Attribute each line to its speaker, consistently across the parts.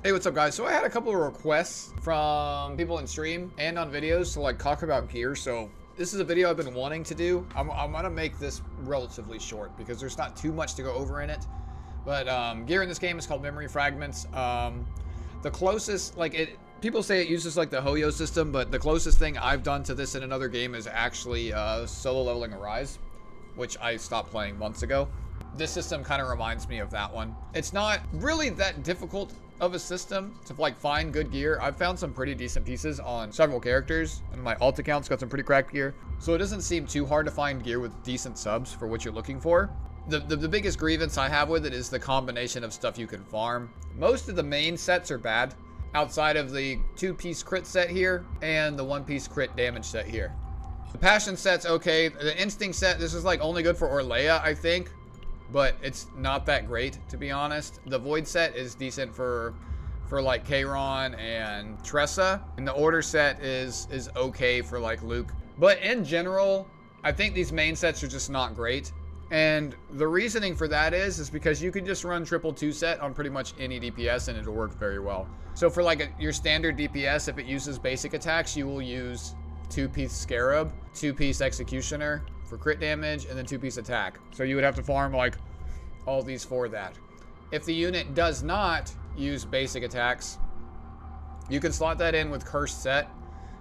Speaker 1: Hey, what's up guys? So I had a couple of requests from people in stream and on videos to like talk about gear. So this is a video I've been wanting to do. I'm gonna make this relatively short because there's not too much to go over in it. But gear in this game is called memory fragments. The closest, people say it uses like the Hoyo system, but the closest thing I've done to this in another game is actually solo leveling Arise, which I stopped playing months ago. This system kind of reminds me of that one. It's not really that difficult of a system to like find good gear. I've found some pretty decent pieces on several characters, and my alt account's got some pretty cracked gear. So it doesn't seem too hard to find gear with decent subs for what you're looking for. The biggest grievance I have with it is the combination of stuff you can farm. Most of the main sets are bad, outside of the 2-piece crit set here and the 1-piece crit damage set here. The passion set's okay. The instinct set, this is like only good for Orlea, I think, but it's not that great, to be honest. The void set is decent for like Kayron and Tressa, and the order set is okay for like Luke. But in general, I think these main sets are just not great. And the reasoning for that is because you can just run triple 2 set on pretty much any DPS and it'll work very well. So for like your standard DPS, if it uses basic attacks, you will use 2-piece Scarab, 2-piece Executioner for crit damage, and then 2-piece attack. So you would have to farm like all these for that. If the unit does not use basic attacks, you can slot that in with cursed set,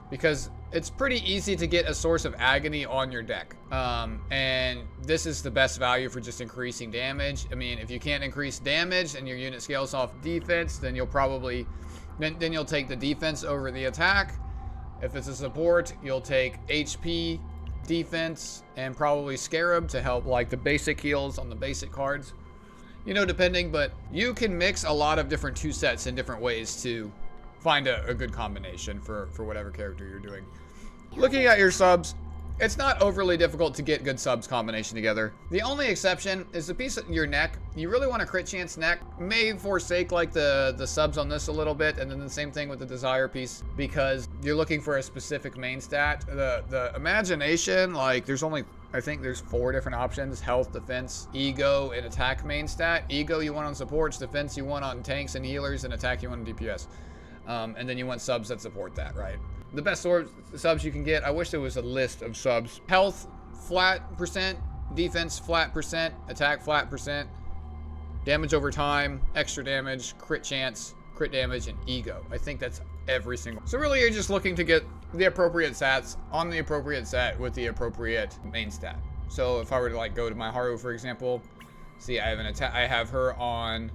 Speaker 1: because it's pretty easy to get a source of agony on your deck. And this is the best value for just increasing damage. I mean, if you can't increase damage and your unit scales off defense, then you'll probably, then you'll take the defense over the attack. If it's a support, you'll take HP, defense, and probably Scarab to help like the basic heals on the basic cards. You know, depending, but you can mix a lot of different 2 sets in different ways to find a good combination for whatever character you're doing. Looking at your subs, it's not overly difficult to get good subs combination together. The only exception is the piece in your neck. You really want a crit chance neck. May forsake like the subs on this a little bit, and then the same thing with the desire piece, because you're looking for a specific main stat. The imagination, like I think there's 4 different options: health, defense, ego, and attack main stat. Ego you want on supports, defense you want on tanks and healers, and attack you want on DPS. And then you want subs that support that, right? The best subs you can get, I wish there was a list of subs. Health, flat %, defense, flat %, attack, flat %, damage over time, extra damage, crit chance, crit damage, and ego. I think that's every single. So really you're just looking to get the appropriate stats on the appropriate set with the appropriate main stat. So if I were to like go to my Haru, for example, see I have an attack, I have her on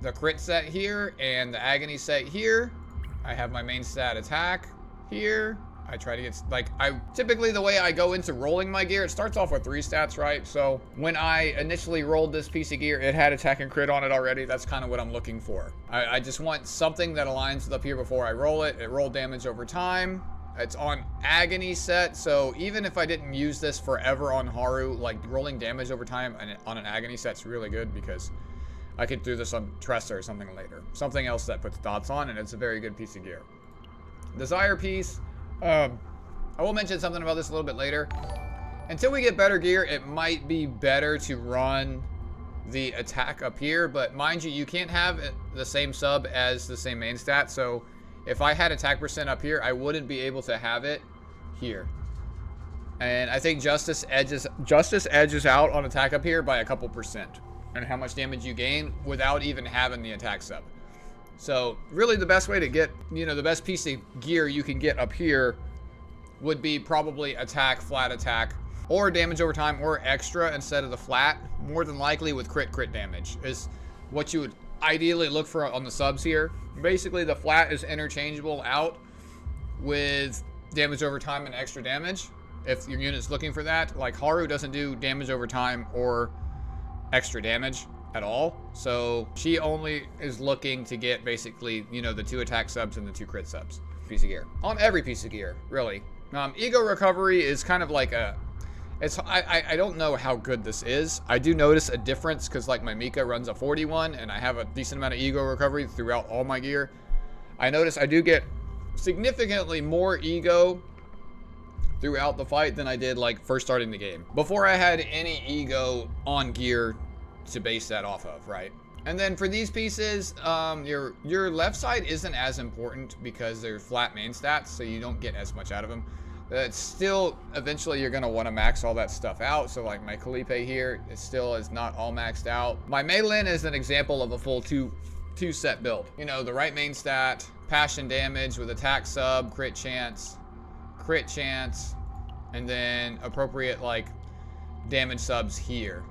Speaker 1: the crit set here and the agony set here. I have my main stat attack here. I try to get, like, typically the way I go into rolling my gear, it starts off with 3 stats, right? So when I initially rolled this piece of gear, it had attack and crit on it already. That's kind of what I'm looking for. I just want something that aligns with up here before I roll it. It rolled damage over time. It's on agony set, so even if I didn't use this forever on Haru, like rolling damage over time on an agony set's really good, because I could do this on Tressa or something later. Something else that puts dots on, and it's a very good piece of gear. Desire piece. I will mention something about this a little bit later. Until we get better gear, it might be better to run the attack up here, but mind you, you can't have the same sub as the same main stat. So if I had attack % up here, I wouldn't be able to have it here. And I think Justice edges out on attack up here by a couple %. And how much damage you gain without even having the attack sub. So really the best way to get, you know, the best piece of gear you can get up here would be probably attack, flat attack, or damage over time, or extra instead of the flat. More than likely with crit damage is what you would ideally look for on the subs here. Basically the flat is interchangeable out with damage over time and extra damage if your unit's looking for that. Like Haru doesn't do damage over time or extra damage at all, so she only is looking to get basically, you know, the 2 attack subs and the 2 crit subs. Piece of gear on every piece of gear, really. Ego recovery is kind of like a, I don't know how good this is. I do notice a difference because like my Mika runs a 41 and I have a decent amount of ego recovery throughout all my gear. I notice I do get significantly more ego throughout the fight than I did like first starting the game, before I had any ego on gear to base that off of, right? And then for these pieces, your left side isn't as important because they're flat main stats, so you don't get as much out of them. It's still, eventually you're gonna wanna max all that stuff out. So like my Kalipe here, it still is not all maxed out. My Meilin is an example of a full two set build. You know, the right main stat, passion damage with attack sub, crit chance, and then appropriate like damage subs here.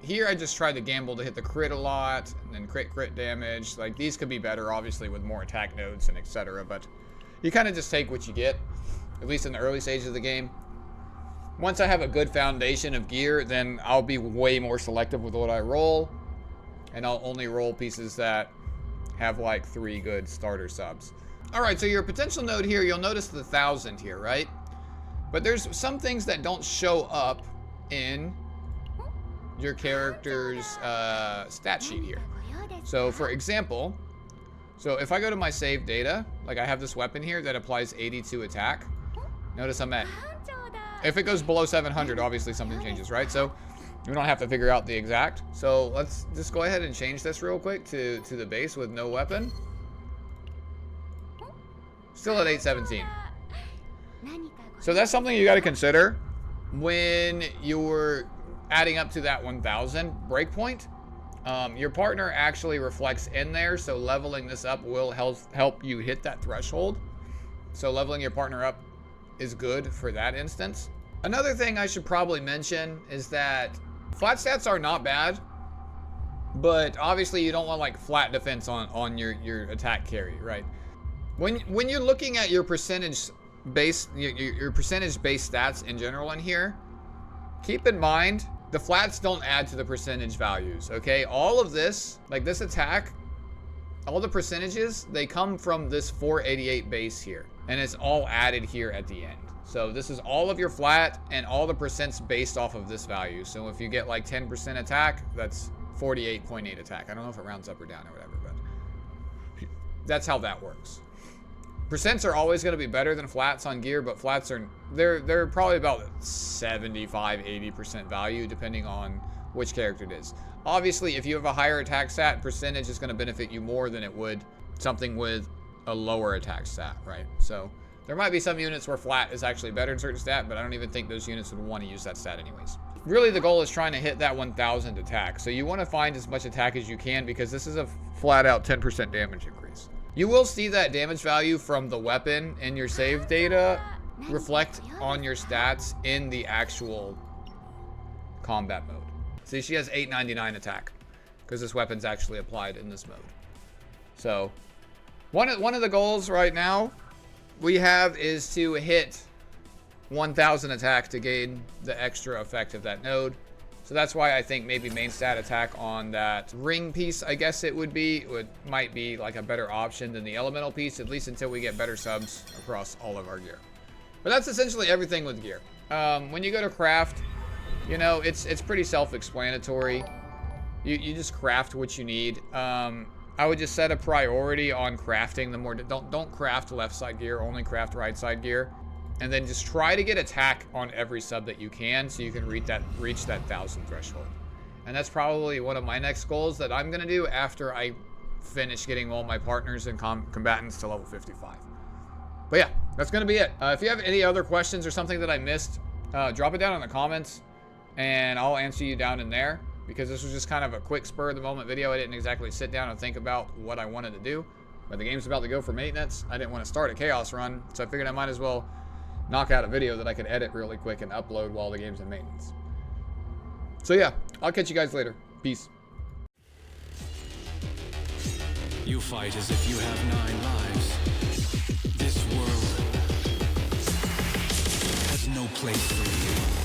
Speaker 1: Here I just tried to gamble to hit the crit a lot, and then crit damage. Like these could be better, obviously, with more attack nodes and etc. But you kind of just take what you get, at least in the early stages of the game. Once I have a good foundation of gear, then I'll be way more selective with what I roll, and I'll only roll pieces that have like 3 good starter subs. All right, so your potential node here, you'll notice the 1,000 here, right? But there's some things that don't show up in your character's stat sheet here. So for example, so if I go to my save data, like I have this weapon here that applies 82 attack. Notice I'm at, if it goes below 700, obviously something changes, right? So we don't have to figure out the exact. So let's just go ahead and change this real quick to the base with no weapon. Still at 817. So that's something you got to consider when you're adding up to that 1,000 breakpoint. Your partner actually reflects in there, so leveling this up will help you hit that threshold. So leveling your partner up is good for that instance. Another thing I should probably mention is that flat stats are not bad, but obviously you don't want like flat defense on your attack carry, right? When you're looking at your percentage base, your percentage base stats in general in here, keep in mind the flats don't add to the percentage values, okay? All of this, like this attack, all the percentages, they come from this 488 base here, and it's all added here at the end. So this is all of your flat and all the percents based off of this value. So if you get like 10% attack, that's 48.8 attack. I don't know if it rounds up or down or whatever, but that's how that works. Percents are always going to be better than flats on gear, but flats are, they're probably about 75-80% value depending on which character it is. Obviously, if you have a higher attack stat, percentage is going to benefit you more than it would something with a lower attack stat, right? So there might be some units where flat is actually better in certain stat, but I don't even think those units would want to use that stat anyways. Really, the goal is trying to hit that 1,000 attack. So you want to find as much attack as you can because this is a flat out 10% damage increase. You will see that damage value from the weapon in your save data reflect on your stats in the actual combat mode. See, she has 899 attack because this weapon's actually applied in this mode. So one of the goals right now we have is to hit 1,000 attack to gain the extra effect of that node. So that's why I think maybe main stat attack on that ring piece, I guess it might be like a better option than the elemental piece, at least until we get better subs across all of our gear. But that's essentially everything with gear. When you go to craft, you know, it's pretty self-explanatory. You just craft what you need. I would just set a priority on crafting the more, don't craft left side gear, only craft right side gear. And then just try to get attack on every sub that you can so you can reach that 1,000 threshold. And that's probably one of my next goals that I'm going to do after I finish getting all my partners and combatants to level 55. But yeah, that's going to be it. If you have any other questions or something that I missed, drop it down in the comments and I'll answer you down in there, because this was just kind of a quick spur of the moment video. I didn't exactly sit down and think about what I wanted to do, but the game's about to go for maintenance. I didn't want to start a chaos run, so I figured I might as well knock out a video that I could edit really quick and upload while the game's in maintenance. So yeah, I'll catch you guys later. Peace.
Speaker 2: You fight as if you have 9 lives. This world has no place for you.